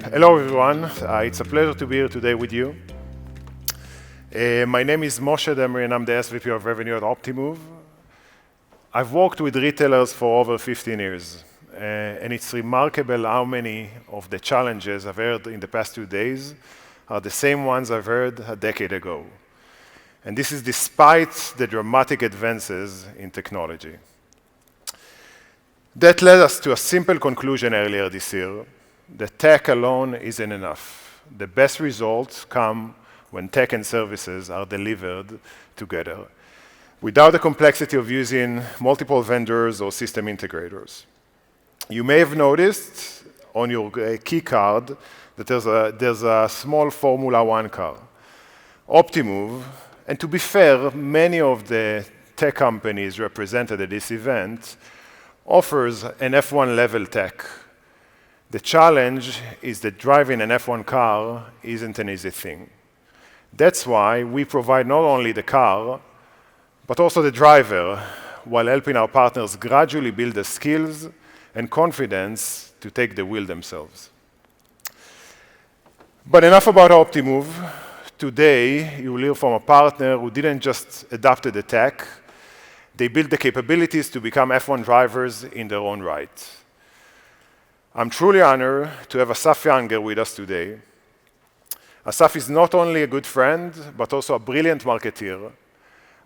Hello everyone, it's a pleasure to be here today with you. My name is Moshe Demri and I'm the SVP of Revenue at Optimove. I've worked with retailers for over 15 years and it's remarkable how many of the challenges I've heard in the past 2 days are the same ones I've heard a decade ago. And this is despite the dramatic advances in technology. That led us to a simple conclusion earlier this year. The tech alone isn't enough. The best results come when tech and services are delivered together, without the complexity of using multiple vendors or system integrators. You may have noticed on your key card that there's a small Formula One car. Optimove, and to be fair, many of the tech companies represented at this event offers an F1 level tech. The challenge is that driving an F1 car isn't an easy thing. That's why we provide not only the car, but also the driver, while helping our partners gradually build the skills and confidence to take the wheel themselves. But enough about Optimove. Today, you will hear from a partner who didn't just adapt the tech, they built the capabilities to become F1 drivers in their own right. I'm truly honored to have Assaf with us today. Assaf is not only a good friend, but also a brilliant marketeer.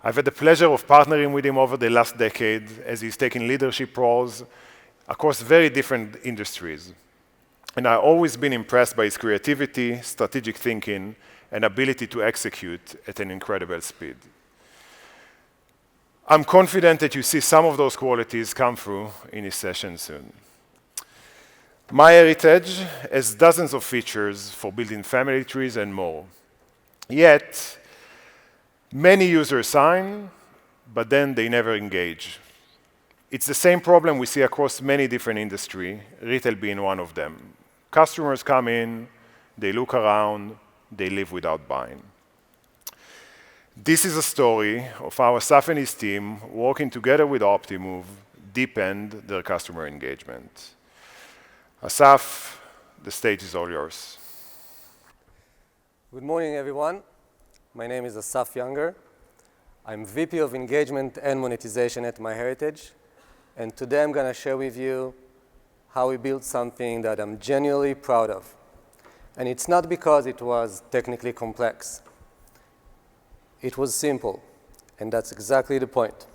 I've had the pleasure of partnering with him over the last decade as he's taken leadership roles across very different industries. And I've always been impressed by his creativity, strategic thinking, and ability to execute at an incredible speed. I'm confident that you see some of those qualities come through in his session soon. MyHeritage has dozens of features for building family trees and more. Yet, many users sign, but then they never engage. It's the same problem we see across many different industries, retail being one of them. Customers come in, they look around, they leave without buying. This is a story of how Assaf and his team, working together with Optimove, deepened their customer engagement. Assaf, the stage is all yours. Good morning, everyone. My name is Assaf. I'm VP of Engagement and Monetization at MyHeritage, and today I'm going to share with you how we built something that I'm genuinely proud of. And it's not because it was technically complex. It was simple, and that's exactly the point.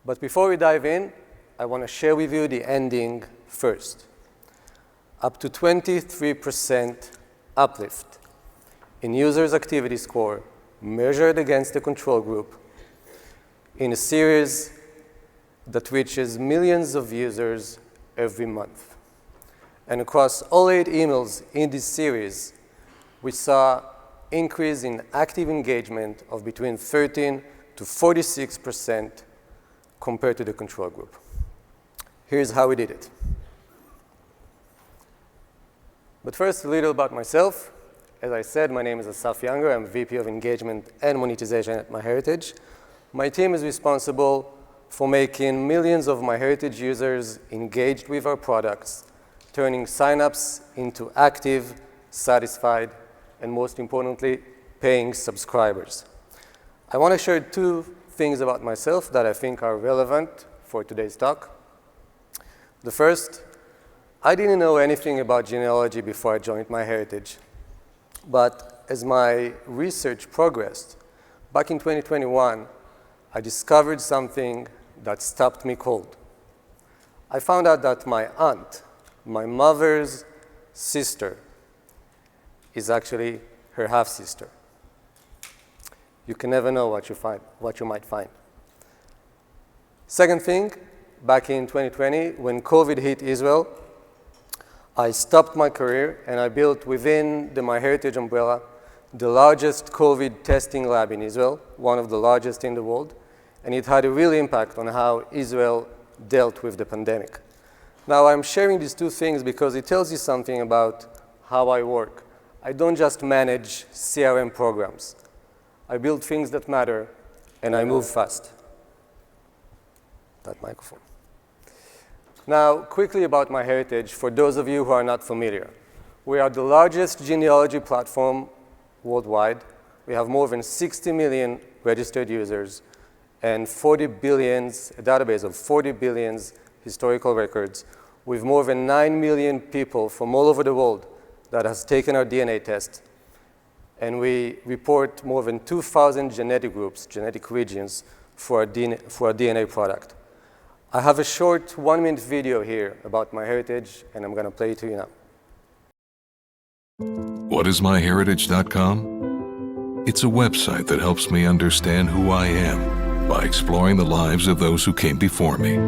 But before we dive in, I want to share with you the ending first. Up to 23% uplift in users' activity score measured against the control group in a series that reaches millions of users every month. And across all 8 emails in this series, we saw increase in active engagement of between 13 to 46% compared to the control group. Here's how we did it. But first, a little about myself. As I said, my name is Assaf. I'm VP of Engagement and Monetization at MyHeritage. My team is responsible for making millions of MyHeritage users engaged with our products, turning signups into active, satisfied, and most importantly, paying subscribers. I want to share 2 things about myself that I think are relevant for today's talk. The first, I didn't know anything about genealogy before I joined MyHeritage. But as my research progressed, back in 2021, I discovered something that stopped me cold. I found out that my aunt, my mother's sister, is actually her half-sister. You can never know what you might find. Second thing, back in 2020, when COVID hit Israel, I stopped my career and I built within the MyHeritage umbrella the largest COVID testing lab in Israel, one of the largest in the world, and it had a real impact on how Israel dealt with the pandemic. Now, I'm sharing these 2 things because it tells you something about how I work. I don't just manage CRM programs. I build things that matter, and I move fast. That microphone. Now, quickly about MyHeritage, for those of you who are not familiar. We are the largest genealogy platform worldwide. We have more than 60 million registered users and a database of 40 billion historical records, with more than 9 million people from all over the world that has taken our DNA test. And we report more than 2,000 genetic groups, genetic regions, for our DNA product. I have a short 1-minute video here about MyHeritage, and I'm going to play it to you now. What is myheritage.com? It's a website that helps me understand who I am by exploring the lives of those who came before me.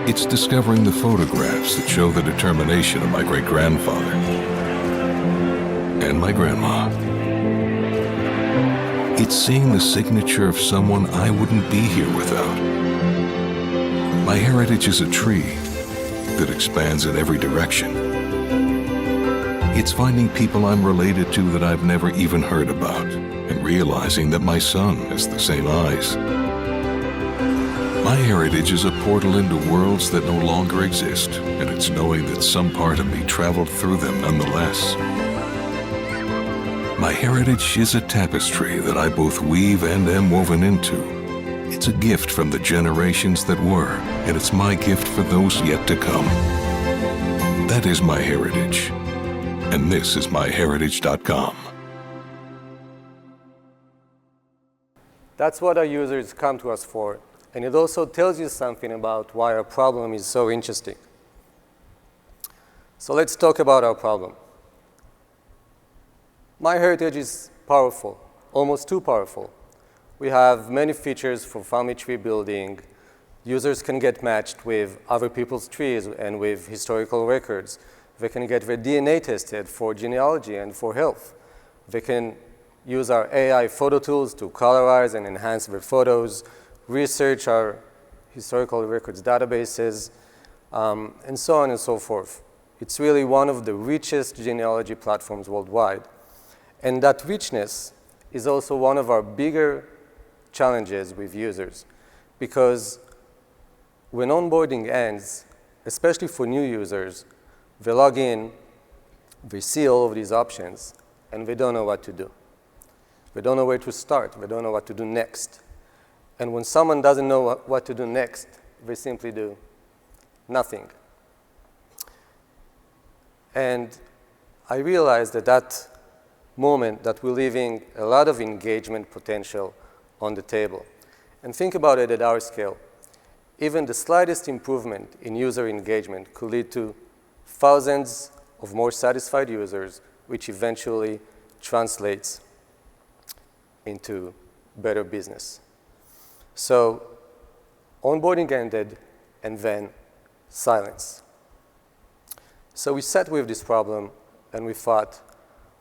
It's discovering the photographs that show the determination of my great-grandfather and my grandma. It's seeing the signature of someone I wouldn't be here without. My heritage is a tree that expands in every direction. It's finding people I'm related to that I've never even heard about, and realizing that my son has the same eyes. My heritage is a portal into worlds that no longer exist, and it's knowing that some part of me traveled through them nonetheless. My heritage is a tapestry that I both weave and am woven into. It's a gift from the generations that were, and it's my gift for those yet to come. That is my heritage, and this is myheritage.com. That's what our users come to us for, and it also tells you something about why our problem is so interesting. So let's talk about our problem. MyHeritage is powerful, almost too powerful. We have many features for family tree building. Users can get matched with other people's trees and with historical records. They can get their DNA tested for genealogy and for health. They can use our AI photo tools to colorize and enhance their photos, research our historical records databases, and so on and so forth. It's really one of the richest genealogy platforms worldwide. And that richness is also one of our bigger challenges with users, because when onboarding ends, especially for new users, they log in, they see all of these options, and they don't know what to do. They don't know where to start. They don't know what to do next. And when someone doesn't know what to do next, they simply do nothing. And I realized at that moment that we're leaving a lot of engagement potential on the table. And think about it at our scale. Even the slightest improvement in user engagement could lead to thousands of more satisfied users, which eventually translates into better business. So onboarding ended, and then silence. So we sat with this problem, and we thought,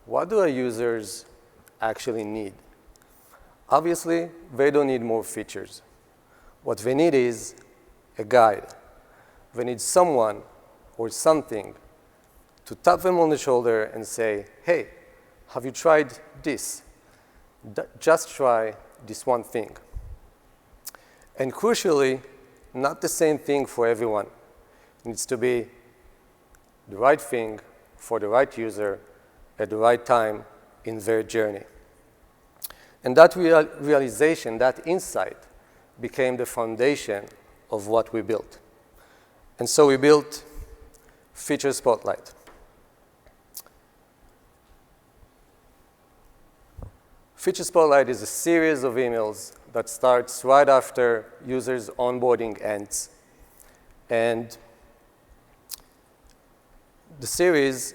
what do our users actually need? Obviously, they don't need more features. What they need is a guide. They need someone or something to tap them on the shoulder and say, hey, have you tried this? Just try this one thing. And crucially, not the same thing for everyone. It needs to be the right thing for the right user at the right time in their journey. And that realization, that insight, became the foundation of what we built. And so we built Feature Spotlight. Feature Spotlight is a series of emails that starts right after users' onboarding ends. And the series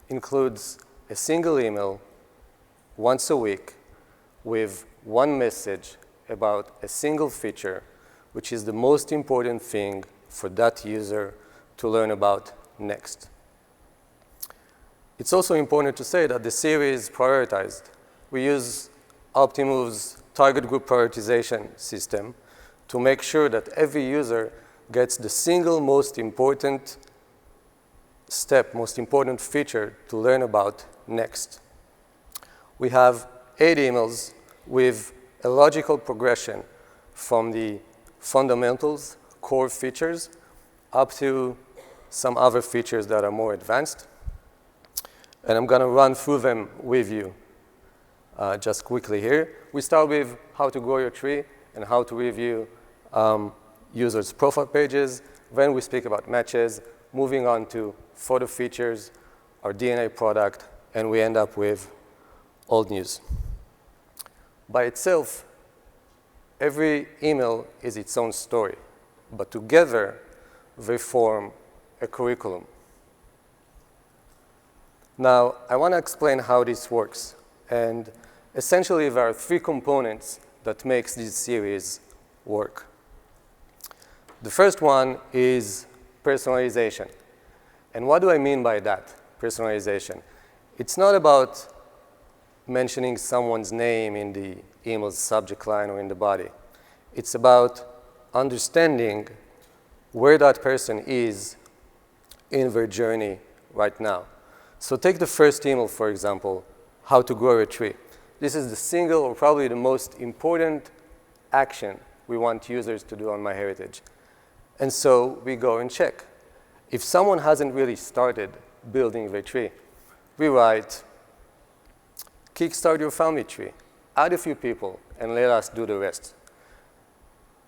includes a single email once a week with one message about a single feature, which is the most important thing for that user to learn about next. It's also important to say that the series is prioritized. We use Optimove's target group prioritization system to make sure that every user gets the single most important step, most important feature to learn about next. We have 8 emails with a logical progression from the fundamentals, core features, up to some other features that are more advanced. And I'm going to run through them with you just quickly here. We start with how to grow your tree and how to review users' profile pages. Then we speak about matches, moving on to photo features, our DNA product, and we end up with old news. By itself, every email is its own story, but together they form a curriculum. Now, I want to explain how this works. And essentially, there are 3 components that makes this series work. The first one is personalization. And what do I mean by that, personalization? It's not about mentioning someone's name in the email's subject line or in the body. It's about understanding where that person is in their journey right now. So take the first email, for example, how to grow a tree. This is the single or probably the most important action we want users to do on MyHeritage. And so we go and check. If someone hasn't really started building their tree, we write, kickstart your family tree, add a few people, and let us do the rest.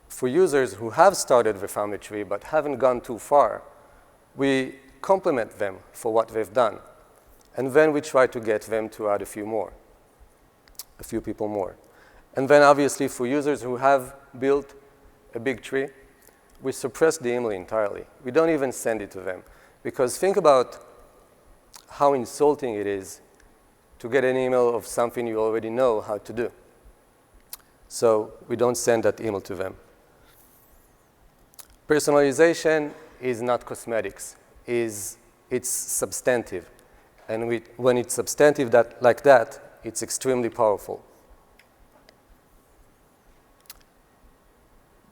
For users who have started the family tree but haven't gone too far, we compliment them for what they've done. And then we try to get them to add a few people more. And then obviously for users who have built a big tree, we suppress the email entirely. We don't even send it to them. Because think about how insulting it is to get an email of something you already know how to do. So we don't send that email to them. Personalization is not cosmetics. It's substantive. And when it's substantive like that, it's extremely powerful.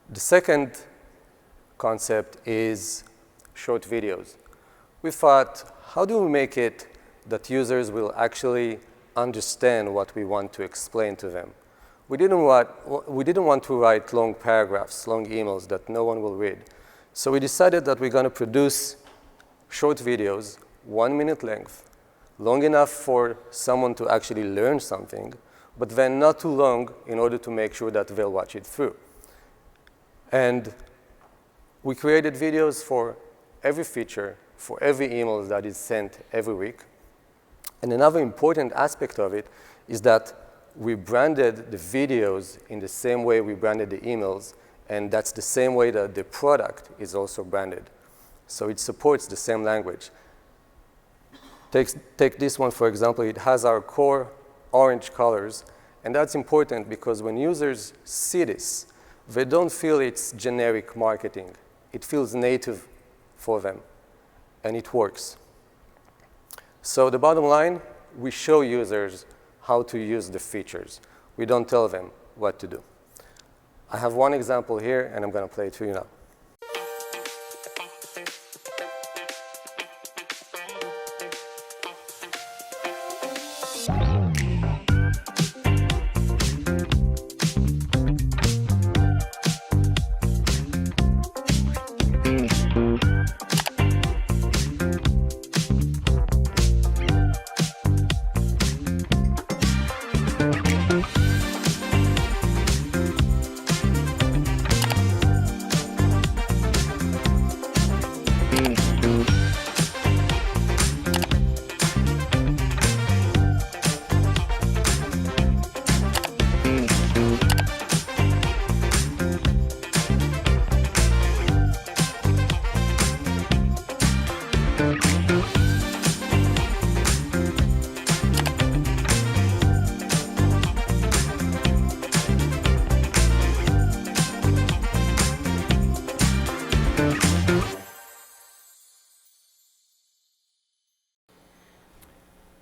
The second concept is short videos. We thought, how do we make it that users will actually understand what we want to explain to them? We didn't want to write long paragraphs, long emails that no one will read. So we decided that we're going to produce short videos, 1 minute length, long enough for someone to actually learn something, but then not too long in order to make sure that they'll watch it through. And we created videos for every feature, for every email that is sent every week. And another important aspect of it is that we branded the videos in the same way we branded the emails, and that's the same way that the product is also branded. So it supports the same language. Take this one, for example. It has our core orange colors, and that's important because when users see this, they don't feel it's generic marketing. It feels native for them, and it works. So the bottom line, we show users how to use the features. We don't tell them what to do. I have one example here, and I'm going to play it for you now.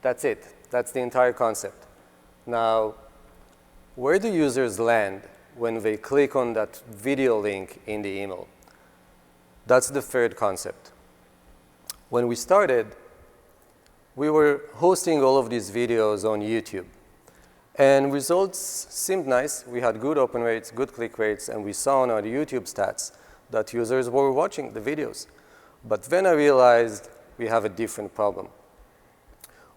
That's it. That's the entire concept. Now, where do users land when they click on that video link in the email? That's the third concept. When we started, we were hosting all of these videos on YouTube. And results seemed nice. We had good open rates, good click rates, and we saw on our YouTube stats that users were watching the videos. But then I realized we have a different problem.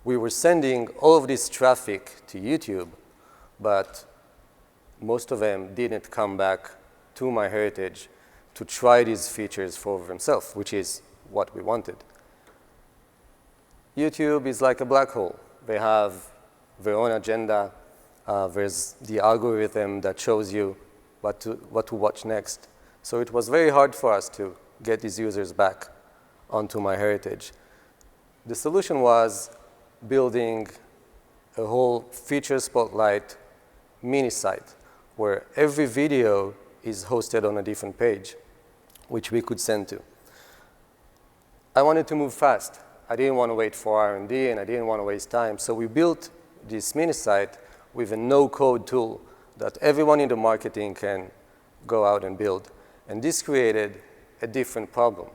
We were sending all of this traffic to YouTube, but most of them didn't come back to MyHeritage to try these features for themselves, which is what we wanted. YouTube is like a black hole. They have their own agenda. There's the algorithm that shows you what to watch next. So it was very hard for us to get these users back onto MyHeritage. The solution was building a whole feature spotlight mini site where every video is hosted on a different page, which we could send to. I wanted to move fast. I didn't want to wait for R&D, and I didn't want to waste time. So we built this mini site with a no-code tool that everyone in the marketing can go out and build. And this created a different problem.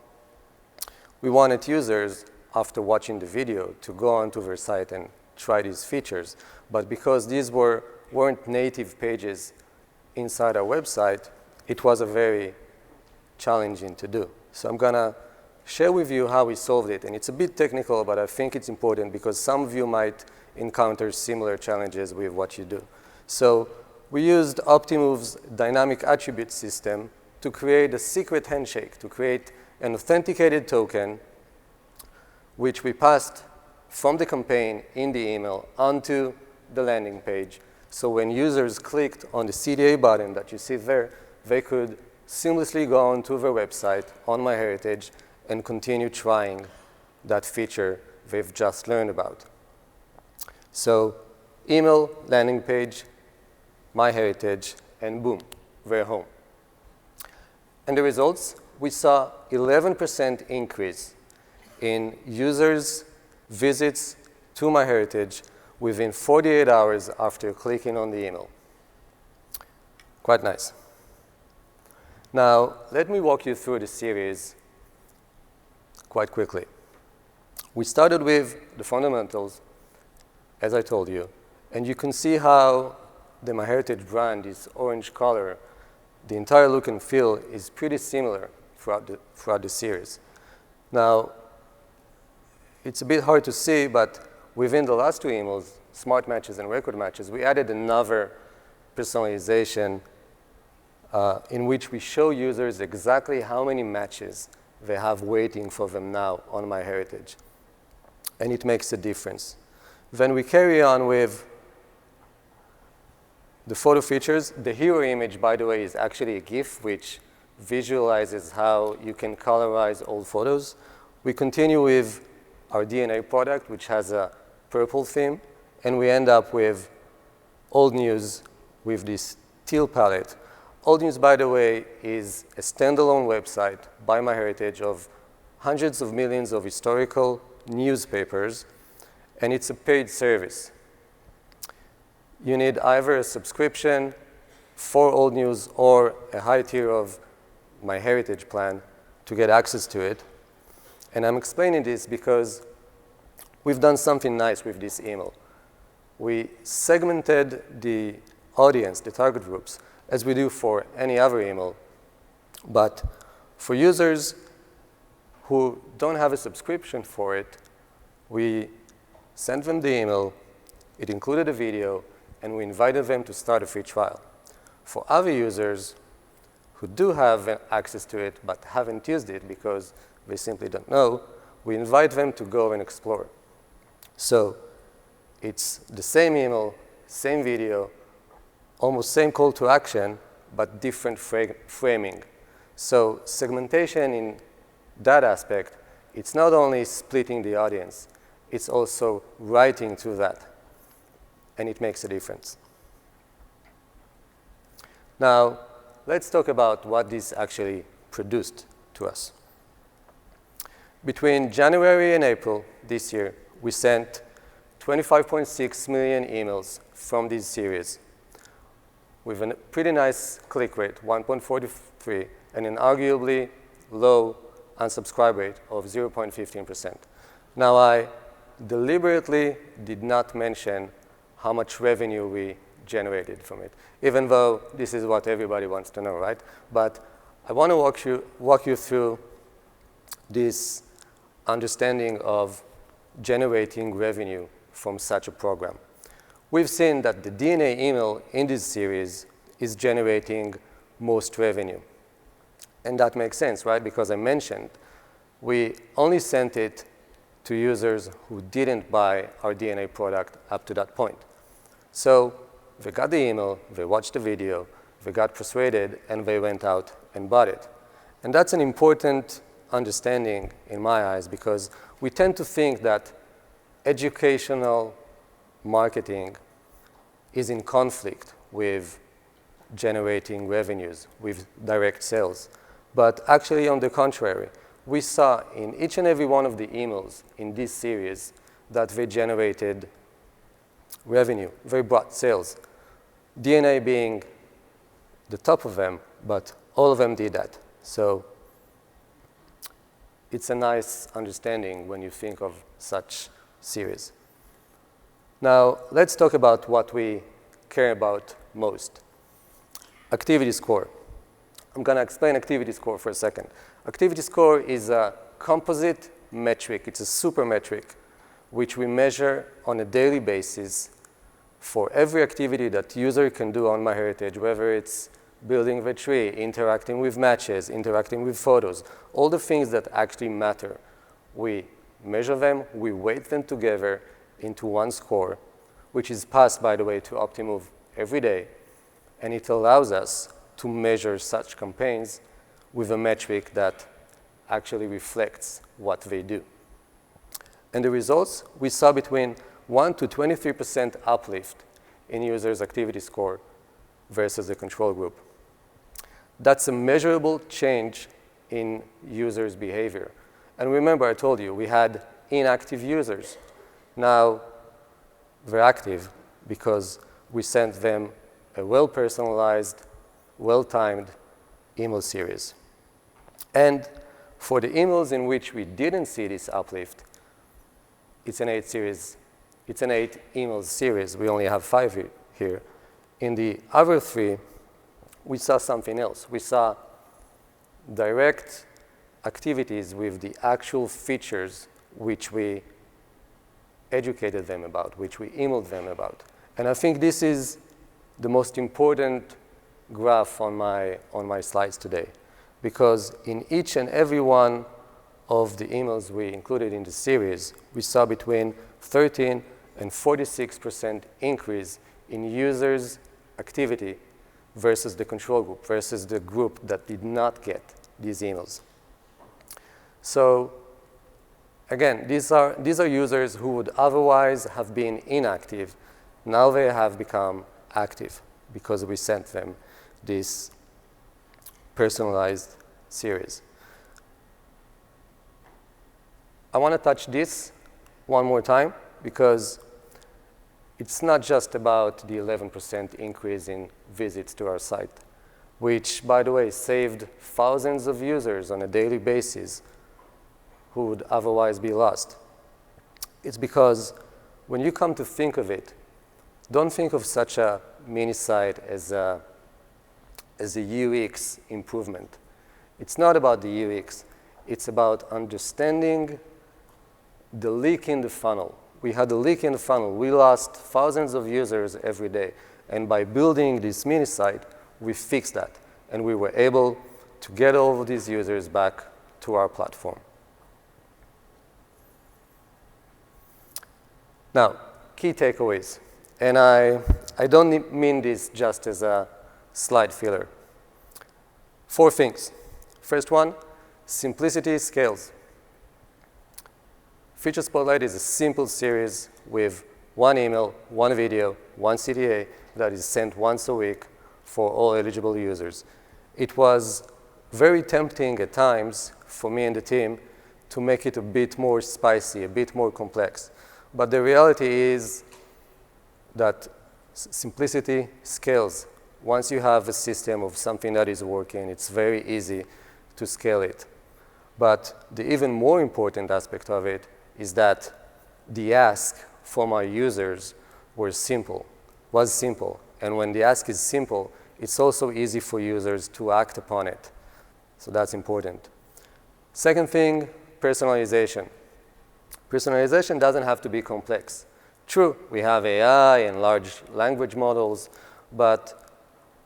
We wanted users, after watching the video, to go onto their site and try these features. But because these weren't native pages inside our website, it was a very challenging to do. So I'm going to share with you how we solved it. And it's a bit technical, but I think it's important because some of you might encounter similar challenges with what you do. So we used Optimove's dynamic attribute system to create a secret handshake, to create an authenticated token, which we passed from the campaign in the email onto the landing page. So when users clicked on the CDA button that you see there, they could seamlessly go onto their website on MyHeritage and continue trying that feature they've just learned about. So email, landing page, MyHeritage, and boom, they're home. And the results, we saw 11% increase in users' visits to MyHeritage within 48 hours after clicking on the email. Quite nice. Now, let me walk you through the series quite quickly. We started with the fundamentals, as I told you, and you can see how the MyHeritage brand is orange color. The entire look and feel is pretty similar throughout the series. Now, it's a bit hard to see, but within the last two emails, Smart Matches and Record Matches, we added another personalization in which we show users exactly how many matches they have waiting for them now on MyHeritage. And it makes a difference. Then we carry on with the photo features. The hero image, by the way, is actually a GIF, which visualizes how you can colorize old photos. We continue with our DNA product, which has a purple theme. And we end up with old news with this teal palette. Old News, by the way, is a standalone website by MyHeritage of hundreds of millions of historical newspapers, and it's a paid service. You need either a subscription for Old News or a high tier of MyHeritage plan to get access to it. And I'm explaining this because we've done something nice with this email. We segmented the audience, the target groups, as we do for any other email. But for users who don't have a subscription for it, we sent them the email, it included a video, and we invited them to start a free trial. For other users who do have access to it but haven't used it because they simply don't know, we invite them to go and explore. So it's the same email, same video, almost same call to action, but different framing. So segmentation in that aspect, it's not only splitting the audience, it's also writing to that, and it makes a difference. Now, let's talk about what this actually produced to us. Between January and April this year, we sent 25.6 million emails from this series, with a pretty nice click rate, 1.43, and an arguably low unsubscribe rate of 0.15%. Now, I deliberately did not mention how much revenue we generated from it, even though this is what everybody wants to know, right? But I want to walk you through this understanding of generating revenue from such a program. We've seen that the DNA email in this series is generating most revenue. And that makes sense, right? Because I mentioned we only sent it to users who didn't buy our DNA product up to that point. So they got the email, they watched the video, they got persuaded, and they went out and bought it. And that's an important understanding in my eyes, because we tend to think that educational marketing is in conflict with generating revenues, with direct sales. But actually, on the contrary, we saw in each and every one of the emails in this series that they generated revenue, they brought sales. DNA being the top of them, but all of them did that. So it's a nice understanding when you think of such series. Now, let's talk about what we care about most. Activity score. I'm going to explain activity score for a second. Activity score is a composite metric. It's a super metric which we measure on a daily basis for every activity that user can do on MyHeritage, whether it's building the tree, interacting with matches, interacting with photos, all the things that actually matter. We measure them, we weight them together into one score, which is passed, by the way, to Optimove every day. And it allows us to measure such campaigns with a metric that actually reflects what they do. And the results, we saw between 1 to 23% uplift in users' activity score versus the control group. That's a measurable change in users' behavior. And remember, I told you, we had inactive users. Now, they're active because we sent them a well-personalized, well-timed email series. And for the emails in which we didn't see this uplift, it's an 8 series. It's an 8 emails series. We only have 5 here. In the other 3, we saw something else. We saw direct activities with the actual features which we educated them about, which we emailed them about. And I think this is the most important graph on my slides today, because in each and every one of the emails we included in the series, we saw between 13 and 46% increase in users' activity versus the control group, versus the group that did not get these emails. So again, these are users who would otherwise have been inactive. Now they have become active because we sent them this personalized series. I want to touch this one more time because it's not just about the 11% increase in visits to our site, which, by the way, saved thousands of users on a daily basis who would otherwise be lost. It's because when you come to think of it, don't think of such a mini site as a UX improvement. It's not about the UX. It's about understanding the leak in the funnel. We had a leak in the funnel. We lost thousands of users every day. And by building this mini site, we fixed that. And we were able to get all of these users back to our platform. Now, key takeaways. And I don't mean this just as a slide filler. 4 things. First one, simplicity scales. Feature Spotlight is a simple series with 1 email, 1 video, 1 CTA that is sent once a week for all eligible users. It was very tempting at times for me and the team to make it a bit more spicy, a bit more complex. But the reality is that simplicity scales. Once you have a system of something that is working, it's very easy to scale it. But the even more important aspect of it is that the ask from our users was simple. And when the ask is simple, it's also easy for users to act upon it. So that's important. Second thing, personalization. Personalization doesn't have to be complex. True, we have AI and large language models, but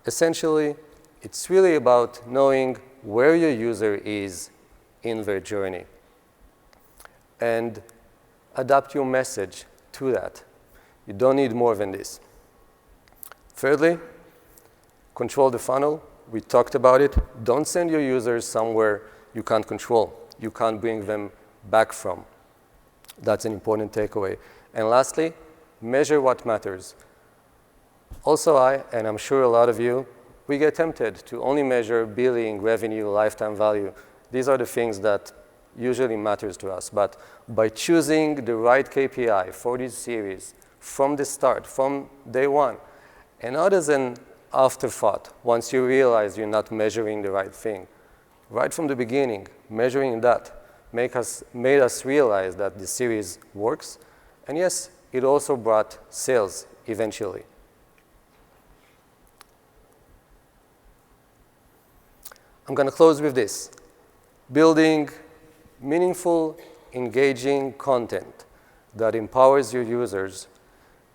essentially, it's really about knowing where your user is in their journey and adapt your message to that. You don't need more than this. Thirdly, control the funnel. We talked about it. Don't send your users somewhere you can't control. You can't bring them back from. That's an important takeaway. And lastly, measure what matters. Also, and I'm sure a lot of you, we get tempted to only measure billing, revenue, lifetime value. These are the things that usually matters to us. But by choosing the right KPI for this series from the start, from day one, and not as an afterthought, once you realize you're not measuring the right thing, right from the beginning, measuring that made us realize that the series works. And yes, it also brought sales eventually. I'm going to close with this. Building meaningful, engaging content that empowers your users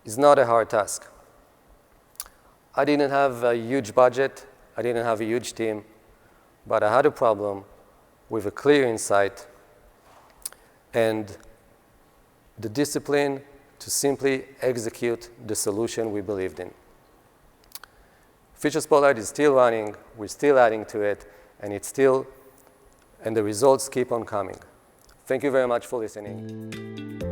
is not a hard task. I didn't have a huge budget. I didn't have a huge team. But I had a problem with a clear insight and the discipline to simply execute the solution we believed in. Feature Spotlight is still running. We're still adding to it. And the results keep on coming. Thank you very much for listening.